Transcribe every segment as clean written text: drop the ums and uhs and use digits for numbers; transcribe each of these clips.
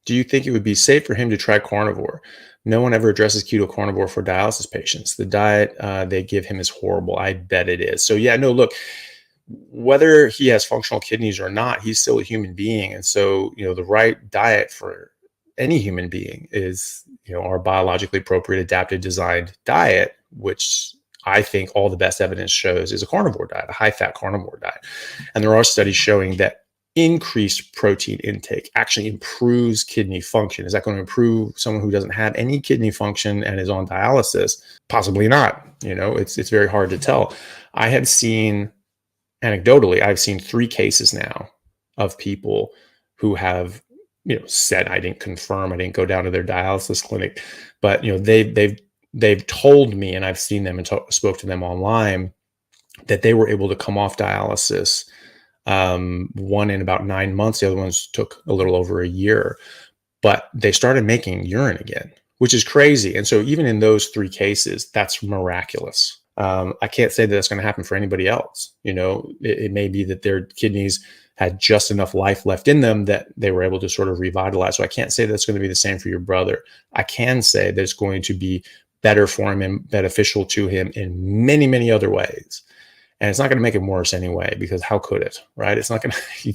Do you think it would be safe for him to try carnivore? No one ever addresses keto carnivore for dialysis patients. The diet they give him is horrible. I bet it is. So yeah, no, look, whether he has functional kidneys or not, he's still a human being. And so, the right diet for any human being is, our biologically appropriate, adapted, designed diet, which I think all the best evidence shows is a carnivore diet, a high-fat carnivore diet. And there are studies showing that increased protein intake actually improves kidney function. Is that going to improve someone who doesn't have any kidney function and is on dialysis? Possibly not. It's very hard to tell. I have seen, anecdotally, I've seen 3 cases now of people who have, said, I didn't confirm, I didn't go down to their dialysis clinic, but they've told me, and I've seen them and spoke to them online, that they were able to come off dialysis. One in about 9 months, the other ones took a little over a year, but they started making urine again, which is crazy. And so even in those 3 cases, that's miraculous. I can't say that that's going to happen for anybody else. It may be that their kidneys had just enough life left in them that they were able to sort of revitalize. So I can't say that's going to be the same for your brother. I can say that it's going to be better for him and beneficial to him in many, many other ways. And it's not going to make him worse anyway, because how could it, right? It's not going to, you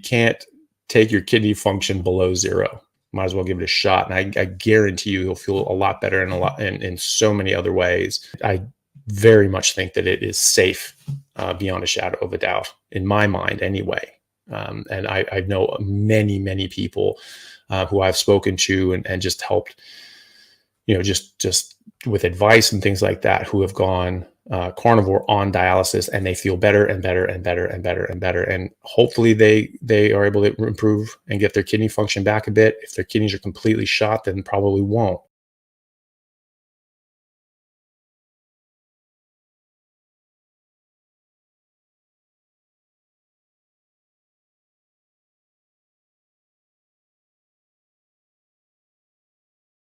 can't take your kidney function below 0. Might as well give it a shot. And I guarantee you, he'll feel a lot better in so many other ways. I very much think that it is safe beyond a shadow of a doubt, in my mind anyway. And I know many, many people who I've spoken to and just helped, just with advice and things like that, who have gone carnivore on dialysis, and they feel better and better and better and better and better. And hopefully they are able to improve and get their kidney function back a bit. If their kidneys are completely shot, then probably won't.